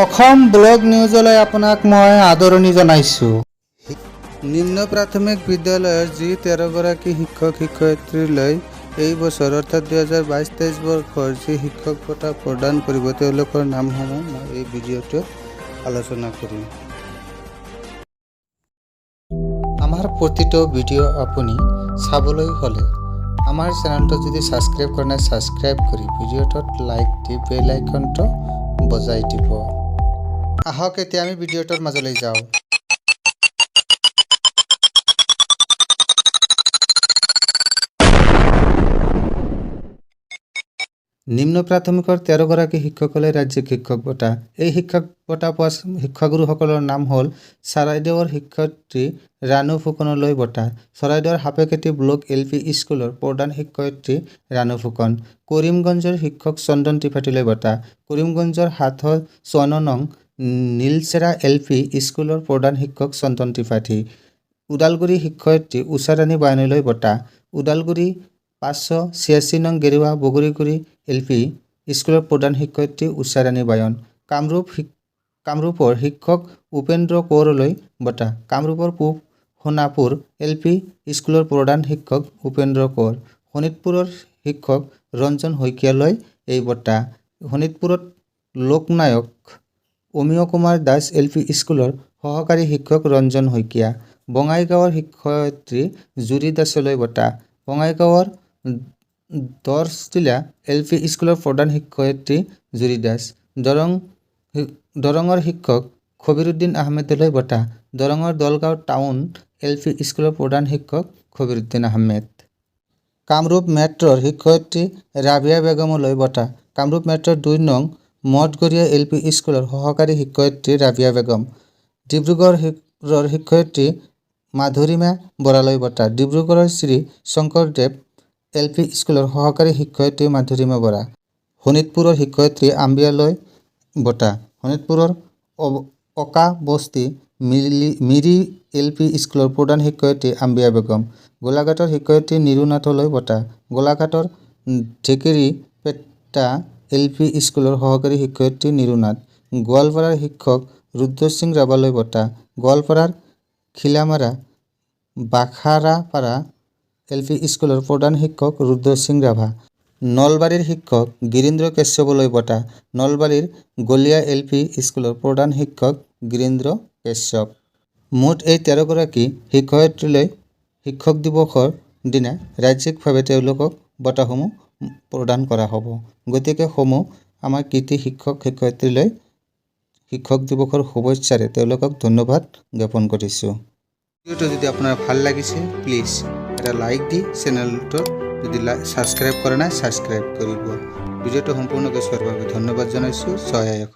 Assam blog নিউজলৈ আপোনাক মই আদৰণি জনাইছোঁ। নিম্ন প্ৰাথমিক বিদ্যালয়ৰ যি 13 গৰাকী শিক্ষক শিক্ষয়িত্ৰীলৈ এই বছৰ অৰ্থাৎ 2022-23 বৰ্ষৰ যি শিক্ষক বঁটা প্ৰদান কৰিব তেওঁলোকৰ নামসমূহ মই এই ভিডিঅ'টোত আলোচনা কৰিম। আমাৰ প্ৰতিটো ভিডিঅ' আপুনি চাবলৈ হ'লে আমাৰ চেনেলটো যদি ছাবস্ক্ৰাইব কৰা নাই ছাবস্ক্ৰাইব কৰি ভিডিঅ'টোত লাইক দি বেল আইকনটো বজাই দিব। আহক এতিয়া আমি ভিডিঅ'টোৰ মাজলৈ যাওঁ। নিম্ন প্ৰাথমিকৰ 13 গৰাকী শিক্ষকলৈ ৰাজ্যিক শিক্ষক বঁটা। এই শিক্ষক বঁটা পোৱা শিক্ষাগুৰুসকলৰ নাম হ'ল চৰাইদেউৰ শিক্ষয়িত্ৰী ৰাণু ফুকনলৈ বঁটা, চৰাইদেউৰ সাপেকেটি ব্লক LP স্কুলৰ প্ৰধান শিক্ষয়িত্ৰী ৰাণু ফুকন, কৰিমগঞ্জৰ শিক্ষক চন্দন ত্ৰিপাঠীলৈ বঁটা, কৰিমগঞ্জৰ 754 নং নীলচেৰা LP স্কুলৰ প্ৰধান শিক্ষক চন্দন ত্ৰিপাঠী, ওদালগুৰি শিক্ষয়িত্ৰী উষাৰাণী বায়নীলৈ বঁটা, ওদালগুৰি 586 নং গেৰুৱা বগৰীগুৰি LP স্কুলৰ প্ৰধান শিক্ষয়িত্ৰী উষাৰাণী বায়ন, কামৰূপৰ শিক্ষক উপেন্দ্ৰ কৌৰলৈ বঁটা, কামৰূপৰ পূব সোণাপুৰ LP স্কুলৰ প্ৰধান শিক্ষক উপেন্দ্ৰ কৌৰ, শোণিতপুৰৰ শিক্ষক ৰঞ্জন শইকীয়ালৈ এই বঁটা, শোণিতপুৰত লোকনায়ক অমিয় কুমাৰ দাস LP স্কুলৰ সহকাৰী শিক্ষক ৰঞ্জন শইকীয়া, বঙাইগাঁৱৰ শিক্ষয়িত্ৰী জুৰি দাসলৈ বঁটা, বঙাইগাঁৱৰ দৰচটিলা LP স্কুলৰ প্ৰধান শিক্ষয়িত্ৰী জুৰি দাস, দৰঙৰ শিক্ষক খবিৰুদ্দিন আহমেদলৈ বঁটা, দৰঙৰ দলগাঁও টাউন LP স্কুলৰ প্ৰধান শিক্ষক খবিৰুদ্দিন আহমেদ, কামৰূপ মেট্ৰৰ শিক্ষয়িত্ৰী ৰাবিয়া বেগমলৈ বঁটা, কামৰূপ মেট্ৰৰ 2 নং মঠঘৰীয়া LP স্কুলৰ সহকাৰী শিক্ষয়িত্ৰী ৰাবিয়া বেগম, ডিব্ৰুগড়ৰ শিক্ষয়িত্ৰী মাধুৰিমা বৰালৈ বঁটা, ডিব্ৰুগড়ৰ শ্ৰী শংকৰদেৱ LP স্কুলৰ সহকাৰী শিক্ষয়িত্ৰী মাধুৰিমা বৰা, শোণিতপুৰৰ শিক্ষয়িত্ৰী আম্বিয়ালৈ বঁটা, শোণিতপুৰৰ অকা বস্তি মিৰি LP স্কুলৰ প্ৰধান শিক্ষয়িত্ৰী আম্বিয়া বেগম, গোলাঘাটৰ শিক্ষয়িত্ৰী নিৰুনাথলৈ বঁটা, গোলাঘাটৰ ঢেকিৰিপেটা LP স্কুলৰ সহকাৰী শিক্ষয়িত্ৰী নিৰুনাথ, গোৱালপাৰাৰ শিক্ষক ৰুদ্ৰ সিং ৰাভালৈ বঁটা, গোৱালপাৰাৰ খিলামাৰা বাখাৰাপাৰা LP স্কুলৰ প্ৰধান শিক্ষক ৰুদ্ৰ সিং ৰাভা, নলবাৰীৰ শিক্ষক গিৰীন্দ্ৰ কাশ্যপলৈ বঁটা, নলবাৰীৰ গলীয়া LP স্কুলৰ প্ৰধান শিক্ষক গিৰীন্দ্ৰ কাশ্যপ। মুঠ এই 13 গৰাকী শিক্ষয়িত্ৰীলৈ শিক্ষক দিৱসৰ দিনা ৰাজ্যিকভাৱে তেওঁলোকক বঁটাসমূহ প্ৰদান কৰা হ'ব। গতিকে সমূহ আমাৰ কৃতি শিক্ষক শিক্ষয়িত্ৰীলৈ শিক্ষক দিৱসৰ শুভেচ্ছাৰে তেওঁলোকক ধন্যবাদ জ্ঞাপন কৰিছোঁ। ভিডিঅ'টো যদি আপোনাৰ ভাল লাগিছে প্লিজ এটা লাইক দি চেনেলটো যদি ছাবস্ক্ৰাইব কৰা নাই ছাবস্ক্ৰাইব কৰিব। ভিডিঅ'টো সম্পূৰ্ণকৈ চোৱাৰ বাবে ধন্যবাদ জনাইছোঁ। জয় আই অসম।